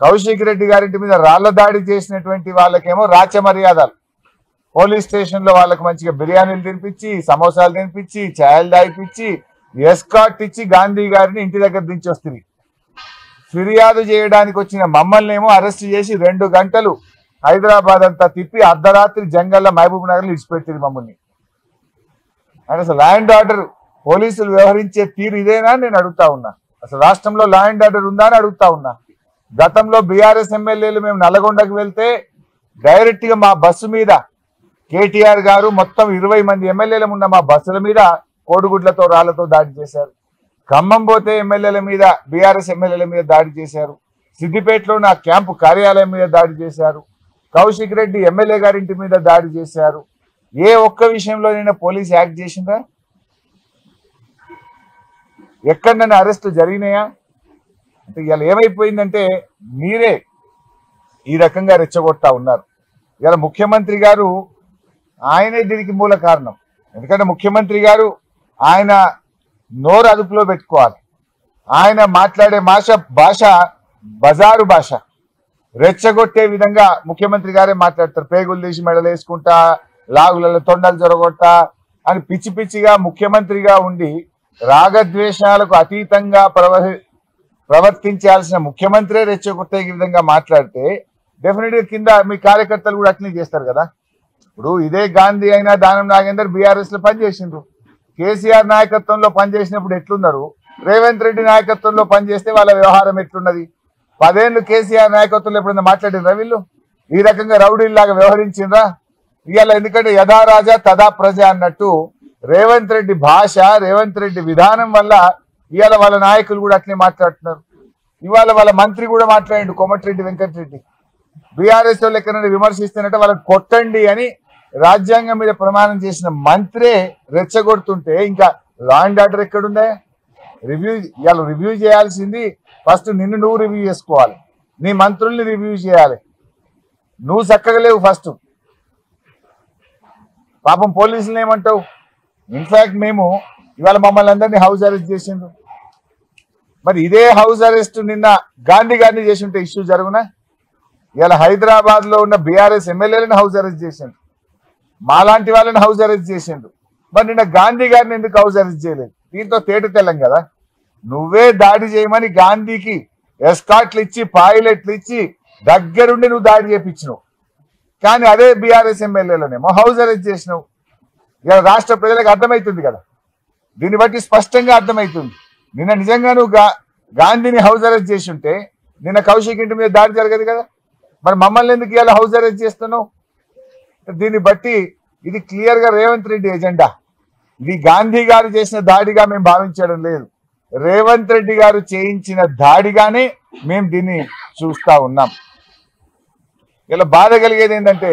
కౌశిక్ రెడ్డి గారింటి మీద రాళ్ల దాడి చేసినటువంటి వాళ్ళకేమో రాచ మర్యాదలు. పోలీస్ స్టేషన్ లో వాళ్ళకి మంచిగా బిర్యానీలు తినిపించి, సమోసాలు తినిపించి, ఛాయలు దాయిపించి, ఎస్కాట్ ఇచ్చి గాంధీ గారిని ఇంటి దగ్గర దించి వస్తుంది. ఫిర్యాదు చేయడానికి వచ్చిన మమ్మల్ని ఏమో అరెస్ట్ చేసి 2 గంటలు హైదరాబాద్ అంతా తిప్పి అర్ధరాత్రి జంగల్లో మహబూబ్ నగర్ లో ఇడిచిపెట్టింది మమ్మల్ని. అంటే అసలు లా అండ్ ఆర్డర్ పోలీసులు వ్యవహరించే తీరు ఇదేనా నేను అడుగుతా ఉన్నా. అసలు రాష్ట్రంలో లా అండ్ ఆర్డర్ ఉందా అని అడుగుతా ఉన్నా. గతంలో బీఆర్ఎస్ ఎమ్మెల్యేలు మేము నల్గొండకు వెళ్తే డైరెక్ట్ గా మా బస్సు మీద కేటీఆర్ గారు మొత్తం 20 మంది ఎమ్మెల్యేలు ఉన్న మా బస్సుల మీద కోడిగుడ్లతో రాళ్లతో దాడి చేశారు. ఖమ్మం పోతే ఎమ్మెల్యేల మీద బీఆర్ఎస్ ఎమ్మెల్యేల మీద దాడి చేశారు. సిద్దిపేటలో నా క్యాంపు కార్యాలయం మీద దాడి చేశారు. కౌశిక్ రెడ్డి ఎమ్మెల్యే గారింటి మీద దాడి చేశారు. ఏ ఒక్క విషయంలో నేను పోలీస్ యాక్ట్ చేసిందా? ఎక్కడ నన్ను అరెస్టు జరిగినాయా? అంటే ఇవాళ ఏమైపోయిందంటే మీరే ఈ రకంగా రెచ్చగొడతా ఉన్నారు. ఇవాళ ముఖ్యమంత్రి గారు ఆయనే దీనికి మూల కారణం. ఎందుకంటే ముఖ్యమంత్రి గారు ఆయన నోరు అదుపులో పెట్టుకోవాలి. ఆయన మాట్లాడే భాష బజారు భాష, రెచ్చగొట్టే విధంగా ముఖ్యమంత్రి గారే మాట్లాడతారు. పేగులు తీసి మెడలు వేసుకుంటా, లాగులలో తొండలు జొరగొట్టా అని పిచ్చి పిచ్చిగా ముఖ్యమంత్రిగా ఉండి రాగద్వేషాలకు అతీతంగా ప్రవర్తించాల్సిన ముఖ్యమంత్రే రెచ్చగొట్టే విధంగా మాట్లాడితే డెఫినెట్ గా కింద మీ కార్యకర్తలు కూడా అట్లనే చేస్తారు కదా. ఇప్పుడు ఇదే గాంధీ అయినా దానం నాగేందర్ బీఆర్ఎస్ లో పనిచేసిండ్రు. కేసీఆర్ నాయకత్వంలో పనిచేసినప్పుడు ఎట్లున్నారు, రేవంత్ రెడ్డి నాయకత్వంలో పనిచేస్తే వాళ్ళ వ్యవహారం ఎట్లున్నది? 10 ఏళ్ళు కేసీఆర్ నాయకత్వంలో ఎప్పుడైనా మాట్లాడినరా వీళ్ళు? ఈ రకంగా రౌడీలాగా వ్యవహరించిండ్రా? ఇవాళ ఎందుకంటే యథా రాజా తదా ప్రజ అన్నట్టు రేవంత్ రెడ్డి భాష, రేవంత్ రెడ్డి విధానం వల్ల ఇవాళ వాళ్ళ నాయకులు కూడా అట్లే మాట్లాడుతున్నారు. ఇవాళ వాళ్ళ మంత్రి కూడా మాట్లాడిండు, కోమటిరెడ్డి వెంకటరెడ్డి. బీఆర్ఎస్ వాళ్ళు ఎక్కడైనా విమర్శిస్తున్నట్టే వాళ్ళని కొట్టండి అని రాజ్యాంగం మీద ప్రమాణం చేసిన మంత్రే రెచ్చగొడుతుంటే ఇంకా లా అండ్ ఆర్డర్ ఎక్కడుందా? ఇవాళ రివ్యూ చేయాల్సింది ఫస్ట్ నిన్ను నువ్వు రివ్యూ చేసుకోవాలి, నీ మంత్రుల్ని రివ్యూ చేయాలి. నువ్వు చక్కగా లేవు ఫస్ట్. పాపం పోలీసులు ఏమంటావు? ఇన్ఫాక్ట్ మేము ఇవాళ మమ్మల్ని అందరినీ హౌస్ అరెస్ట్ చేసిండ్రు. మరి ఇదే హౌస్ అరెస్ట్ నిన్న గాంధీ గారిని చేసి ఉంటే ఇష్యూ జరుగునా? ఇవాళ హైదరాబాద్ లో ఉన్న బీఆర్ఎస్ ఎమ్మెల్యేలను హౌస్ అరెస్ట్ చేసిండ్రు, మాలాంటి వాళ్ళని హౌస్ అరెస్ట్ చేసిండ్రు. మరి నిన్న గాంధీ గారిని ఎందుకు హౌస్ అరెస్ట్ చేయలేదు? దీంతో తేట తెల్లం కదా. నువ్వే దాడి చేయమని గాంధీకి ఎస్కాట్లు ఇచ్చి, పైలట్లు ఇచ్చి దగ్గరుండి నువ్వు దాడి చేయించినావు. కానీ అదే బీఆర్ఎస్ ఎమ్మెల్యేలనేమో హౌస్ అరెస్ట్ చేసినావు. ఇలా రాష్ట్ర ప్రజలకు అర్థమవుతుంది కదా. దీన్ని బట్టి స్పష్టంగా అర్థమవుతుంది. నిన్న నిజంగా నువ్వు గాంధీని హౌస్ అరెస్ట్ చేసి ఉంటే నిన్న కౌశిక్ ఇంటి మీద దాడి జరగదు కదా. మరి మమ్మల్ని ఎందుకు ఇలా హౌస్ అరెస్ట్ చేస్తున్నావు? దీన్ని బట్టి ఇది క్లియర్ గా రేవంత్ రెడ్డి ఎజెండా. ఇది గాంధీ గారు చేసిన దాడిగా మేము భావించడం లేదు, రేవంత్ రెడ్డి గారు చేయించిన దాడిగానే మేము దీన్ని చూస్తా ఉన్నాం. ఇలా బాధ కలిగేది ఏంటంటే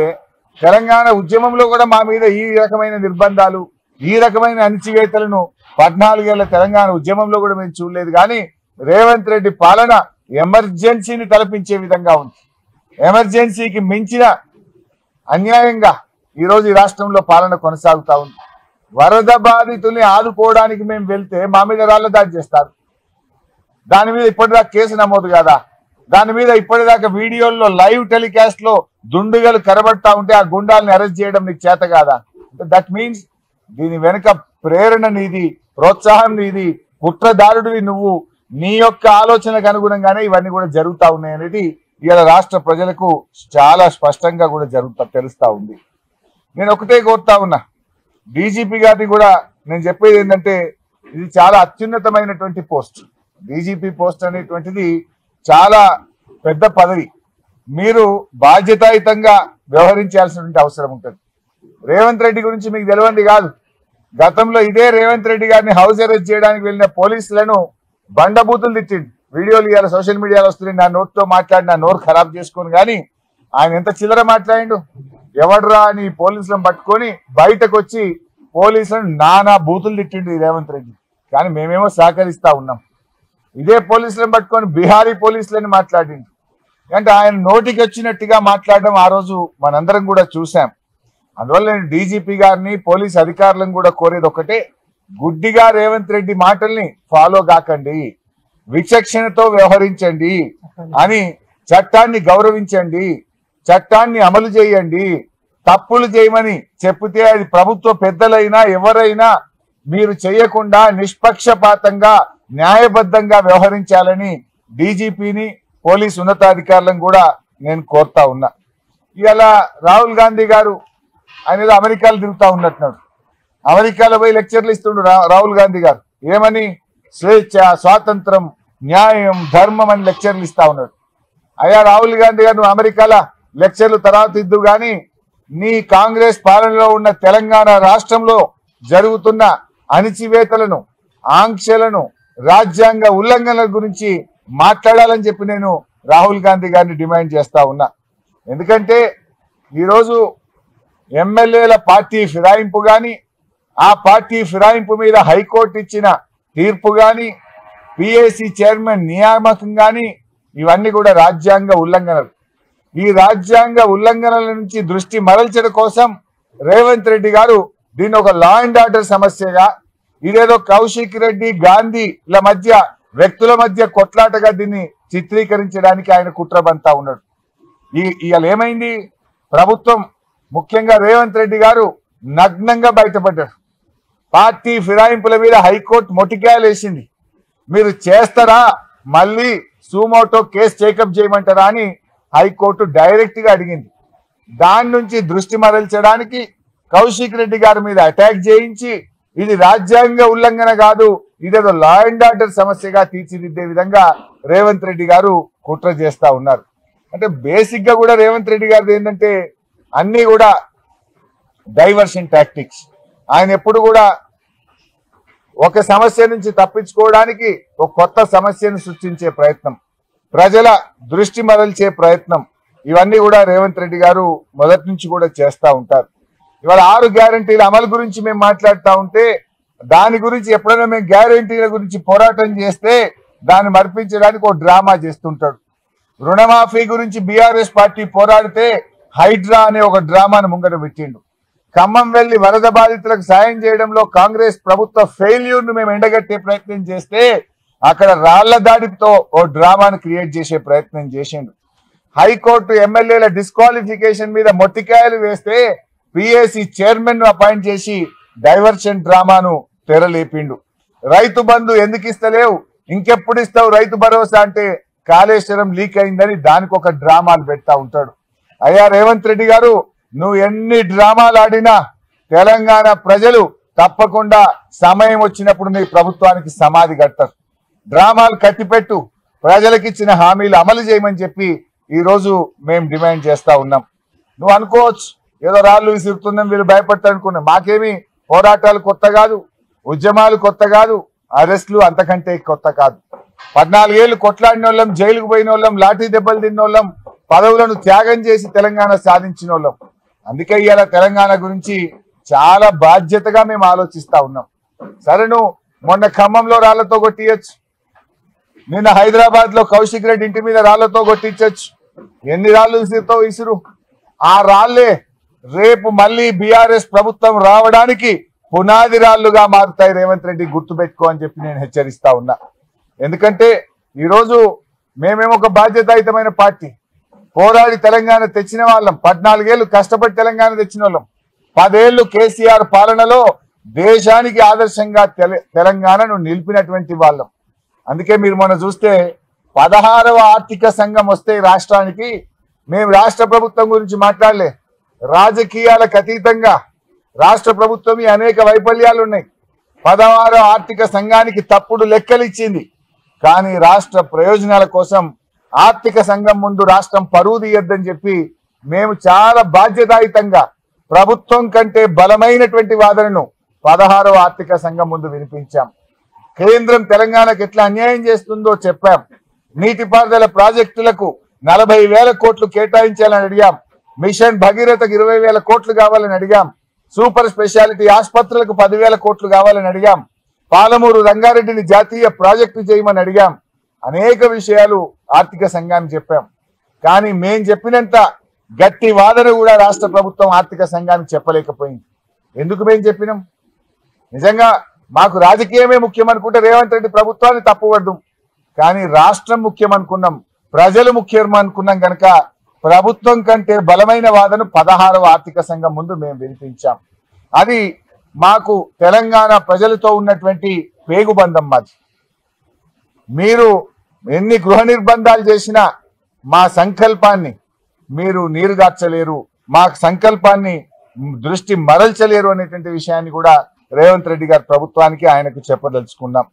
తెలంగాణ ఉద్యమంలో కూడా మా మీద ఈ రకమైన నిర్బంధాలు, ఈ రకమైన అణచివేతలను 14 ఏళ్ల తెలంగాణ ఉద్యమంలో కూడా మేము చూడలేదు. కానీ రేవంత్ రెడ్డి పాలన ఎమర్జెన్సీని తలపించే విధంగా ఉంది. ఎమర్జెన్సీకి మించిన అన్యాయంగా ఈరోజు ఈ రాష్ట్రంలో పాలన కొనసాగుతా ఉంది. వరద బాధితుల్ని ఆదుకోవడానికి మేము వెళ్తే మా మీద రాళ్ల దాడి చేస్తారు. దాని మీద ఇప్పటిదాకా కేసు నమోదు కాదా? దాని మీద ఇప్పటిదాకా వీడియోల్లో లైవ్ టెలికాస్ట్ లో దుండుగలు కరబడతా ఉంటే ఆ గుండాలని అరెస్ట్ చేయడం నీకు చేత కాదా? దట్ మీన్స్ దీని వెనుక ప్రేరణ నీది, ప్రోత్సాహం నీది, కుట్రదారుడివి నువ్వు. నీ యొక్క ఆలోచనకు అనుగుణంగానే ఇవన్నీ కూడా జరుగుతూ ఉన్నాయి అనేది ఇవాళ రాష్ట్ర ప్రజలకు చాలా స్పష్టంగా కూడా తెలుస్తా ఉంది. నేను ఒకటే కోరుతా ఉన్నా, డీజీపీ గారిని కూడా నేను చెప్పేది ఏంటంటే ఇది చాలా అత్యున్నతమైనటువంటి పోస్ట్. డీజీపీ పోస్ట్ అనేటువంటిది చాలా పెద్ద పదవి. మీరు బాధ్యతాయుతంగా వ్యవహరించాల్సినటువంటి అవసరం ఉంటుంది. రేవంత్ రెడ్డి గురించి మీకు తెలియంది కాదు, గతంలో ఇదే రేవంత్ రెడ్డి గారిని హౌస్ అరెస్ట్ చేయడానికి వెళ్ళిన పోలీసులను బండబూతులు తిట్టిండు. వీడియోలు ఇవాళ సోషల్ మీడియాలో వస్తున్నాయి. నా నోట్తో మాట్లాడి నా నోరు ఖరాబ్ చేసుకుని. కానీ ఆయన ఎంత చిల్లర మాట్లాడిండు. ఎవడ్రా అని పోలీసులను పట్టుకొని బయటకు వచ్చి పోలీసులను నానా బూతులు తిట్టిండు ఈ రేవంత్ రెడ్డి. కానీ మేమేమో సహకరిస్తా ఉన్నాం. ఇదే పోలీసులను పట్టుకొని బిహారీ పోలీసులని మాట్లాడిండు. అంటే ఆయన నోటికి వచ్చినట్టుగా మాట్లాడడం ఆ రోజు మనందరం కూడా చూసాం. అందువల్ల నేను డీజీపీ గారిని, పోలీస్ అధికారులను కూడా కోరేది ఒకటే, గుడ్డిగా రేవంత్ రెడ్డి మాటల్ని ఫాలో కాకండి, విచక్షణతో వ్యవహరించండి అని చట్టాన్ని గౌరవించండి, చట్టాన్ని అమలు చేయండి. తప్పులు చేయమని చెప్తే అది ప్రభుత్వ పెద్దలైనా ఎవరైనా మీరు చేయకుండా నిష్పక్షపాతంగా న్యాయబద్ధంగా వ్యవహరించాలని డీజీపీని పోలీస్ ఉన్నతాధికారులను కూడా నేను కోరుతా ఉన్నా. ఇలా రాహుల్ గాంధీ గారు ఆయన ఏదో అమెరికాలో తిరుగుతా ఉన్నట్టున్నాడు. అమెరికాలో పోయి లెక్చర్లు ఇస్తుండు రాహుల్ గాంధీ గారు. ఏమని? స్వేచ్ఛ, స్వాతంత్రం, న్యాయం, ధర్మం అని లెక్చర్లు ఇస్తా ఉన్నాడు. అయ్యా రాహుల్ గాంధీ గారు, నువ్వు అమెరికాలో లెక్చర్లు తర్వాత ఇద్దు కానీ నీ కాంగ్రెస్ పాలనలో ఉన్న తెలంగాణ రాష్ట్రంలో జరుగుతున్న అణిచివేతలను, ఆంక్షలను, రాజ్యాంగ ఉల్లంఘనల గురించి మాట్లాడాలని చెప్పి నేను రాహుల్ గాంధీ గారిని డిమాండ్ చేస్తా ఉన్నా. ఎందుకంటే ఈరోజు ఎమ్మెల్యేల పార్టీ ఫిరాయింపు కానీ, ఆ పార్టీ ఫిరాయింపు మీద హైకోర్టు ఇచ్చిన తీర్పు కానీ, పిఏసి చైర్మన్ నియామకం కానీ ఇవన్నీ కూడా రాజ్యాంగ ఉల్లంఘనలు. ఈ రాజ్యాంగ ఉల్లంఘనల నుంచి దృష్టి మరల్చడం కోసం రేవంత్ రెడ్డి గారు దీన్ని ఒక లా అండ్ ఆర్డర్ సమస్యగా, ఇదేదో కౌశిక్ రెడ్డి, గాంధీల మధ్య, వ్యక్తుల మధ్య కొట్లాటగా దీన్ని చిత్రీకరించడానికి ఆయన కుట్రబంతా ఉన్నాడు. ఇవాళ ఏమైంది? ప్రభుత్వం, ముఖ్యంగా రేవంత్ రెడ్డి గారు నగ్నంగా బయటపడ్డాడు. పార్టీ ఫిరాయింపుల మీద హైకోర్టు మొటికాయలు వేసింది. మీరు చేస్తారా, మళ్ళీ సూమోటో కేసు టేకప్ చేయమంటారా అని హైకోర్టు డైరెక్ట్ గా అడిగింది. దాని నుంచి దృష్టి మరల్చడానికి కౌశిక్ రెడ్డి గారి మీద అటాక్ చేయించి ఇది రాజ్యాంగ ఉల్లంఘన కాదు, ఇదేదో లా అండ్ ఆర్డర్ సమస్యగా తీర్చిదిద్దే విధంగా రేవంత్ రెడ్డి గారు కుట్ర చేస్తా ఉన్నారు. అంటే బేసిక్ గా కూడా రేవంత్ రెడ్డి గారిది ఏంటంటే అన్ని కూడా డైవర్షన్ టాక్టిక్స్. ఆయన ఎప్పుడు కూడా ఒక సమస్య నుంచి తప్పించుకోవడానికి ఒక కొత్త సమస్యను సృష్టించే ప్రయత్నం, ప్రజల దృష్టి మరల్చే ప్రయత్నం, ఇవన్నీ కూడా రేవంత్ రెడ్డి గారు మొదటి నుంచి కూడా చేస్తూ ఉంటారు. ఇవాళ 6 గ్యారంటీల అమలు గురించి మేము మాట్లాడుతూ ఉంటే దాని గురించి ఎప్పుడైనా మేము గ్యారంటీల గురించి పోరాటం చేస్తే దాన్ని మర్పించడానికి ఒక డ్రామా చేస్తుంటాడు. రుణమాఫీ గురించి బీఆర్ఎస్ పార్టీ పోరాడితే హైడ్రా అనే ఒక డ్రామాను ముంగట పెట్టిండు. ఖమ్మం వెళ్లి వరద బాధితులకు సాయం చేయడంలో కాంగ్రెస్ ప్రభుత్వ ఫెయిల్యూర్ ను మేము ఎండగట్టే ప్రయత్నం చేస్తే అక్కడ రాళ్ల దాడితో ఓ డ్రామాను క్రియేట్ చేసే ప్రయత్నం చేసిండు. హైకోర్టు ఎమ్మెల్యేల డిస్క్వాలిఫికేషన్ మీద మొట్టికాయలు వేస్తే పిఏసి చైర్మన్ ను అపాయింట్ చేసి డైవర్షన్ డ్రామాను తెరలేపిండు. రైతు బంధు ఎందుకు ఇస్తలేవు, ఇంకెప్పుడు ఇస్తావు రైతు భరోసా అంటే కాళేశ్వరం లీక్ అయిందని దానికి ఒక డ్రామాలు పెడతా ఉంటాడు. అయ్యా రేవంత్ రెడ్డి గారు, నువ్వు ఎన్ని డ్రామాలు ఆడినా తెలంగాణ ప్రజలు తప్పకుండా సమయం వచ్చినప్పుడు నీ ప్రభుత్వానికి సమాధి కడతారు. డ్రామాలు కట్టిపెట్టు, ప్రజలకిచ్చిన హామీలు అమలు చేయమని చెప్పి ఈ రోజు మేము డిమాండ్ చేస్తా ఉన్నాం. నువ్వు అనుకోవచ్చు ఏదో రాళ్ళు విసురుతున్నాం, వీళ్ళు భయపడతారనుకున్నాం. మాకేమి పోరాటాలు కొత్త కాదు, ఉద్యమాలు కొత్త కాదు, అరెస్టులు అంతకంటే కొత్త కాదు. 14 ఏళ్లు కొట్లాడిన వాళ్ళం, జైలుకు పోయిన వాళ్ళం, లాఠీ దెబ్బలు తిన్న వాళ్ళం, పదవులను త్యాగం చేసి తెలంగాణ సాధించిన వాళ్ళం. అందుకే ఇవాళ తెలంగాణ గురించి చాలా బాధ్యతగా మేము ఆలోచిస్తా ఉన్నాం. సరే, నువ్వు మొన్న ఖమ్మంలో రాళ్లతో కొట్టియచ్చు, నిన్న హైదరాబాద్ లో కౌశిక్ రెడ్డి ఇంటి మీద రాళ్లతో కొట్టించచ్చు. ఎన్ని రాళ్ళు విసురుతో విసురు, ఆ రాళ్లే రేపు మళ్ళీ బీఆర్ఎస్ ప్రభుత్వం రావడానికి పునాది రాళ్లుగా మారుతాయి. రేవంత్ రెడ్డి గుర్తుపెట్టుకో అని చెప్పి నేను హెచ్చరిస్తా ఉన్నా. ఎందుకంటే ఈరోజు మేమేమో ఒక బాధ్యతాయుతమైన పార్టీ, పోరాడి తెలంగాణ తెచ్చిన వాళ్ళం, 14 ఏళ్లు కష్టపడి తెలంగాణ తెచ్చిన వాళ్ళం, 10 ఏళ్లు కేసీఆర్ పాలనలో దేశానికి ఆదర్శంగా తెలంగాణను నిలిపినటువంటి వాళ్ళం. అందుకే మీరు మొన్న చూస్తే 16వ ఆర్థిక సంఘం వస్తే రాష్ట్రానికి మేము రాష్ట్ర ప్రభుత్వం గురించి మాట్లాడలే. రాజకీయాలకు అతీతంగా రాష్ట్ర ప్రభుత్వం అనేక వైఫల్యాలు ఉన్నాయి. 16వ ఆర్థిక సంఘానికి తప్పుడు లెక్కలు ఇచ్చింది. కానీ రాష్ట్ర ప్రయోజనాల కోసం ఆర్థిక సంఘం ముందు రాష్ట్రం పరువు తీయొద్దని చెప్పి మేము చాలా బాధ్యతాయుతంగా ప్రభుత్వం కంటే బలమైనటువంటి వాదనను 16వ ఆర్థిక సంఘం ముందు వినిపించాం. కేంద్రం తెలంగాణకు ఎట్లా అన్యాయం చేస్తుందో చెప్పాం. నీటిపారుదల ప్రాజెక్టులకు 40,000 కోట్లు కేటాయించాలని అడిగాం. మిషన్ భగీరథకు 20,000 కోట్లు కావాలని అడిగాం. సూపర్ స్పెషాలిటీ ఆసుపత్రులకు 10,000 కోట్లు కావాలని అడిగాం. పాలమూరు రంగారెడ్డిని జాతీయ ప్రాజెక్టు చేయమని అడిగాం. అనేక విషయాలు ఆర్థిక సంఘానికి చెప్పాం. కానీ మేం చెప్పినంత గట్టి వాదన కూడా రాష్ట్ర ప్రభుత్వం ఆర్థిక సంఘానికి చెప్పలేకపోయింది. ఎందుకు మేం చెప్పినాం? నిజంగా మాకు రాజకీయమే ముఖ్యం అనుకుంటే రేవంత్ రెడ్డి ప్రభుత్వాన్ని తప్పుపడదు, కానీ రాష్ట్రం ముఖ్యం అనుకున్నాం. ప్రజలు ముఖ్యం అనుకున్నాం కనుక ప్రభుత్వం కంటే బలమైన వాదన 16వ ఆర్థిక సంఘం ముందు మేము వినిపించాం. అది మాకు తెలంగాణ ప్రజలతో ఉన్నటువంటి పేగుబంధం. మాది మీరు ఎన్ని గృహ నిర్బంధాలు చేసినా మా సంకల్పాన్ని మీరు నీరుగార్చలేరు, మా సంకల్పాన్ని దృష్టి మరల్చలేరు అనేటువంటి విషయాన్ని కూడా రేవంత్ రెడ్డి గారి ప్రభుత్వానికి ఆయనకు చెప్పదలుచుకున్నాం.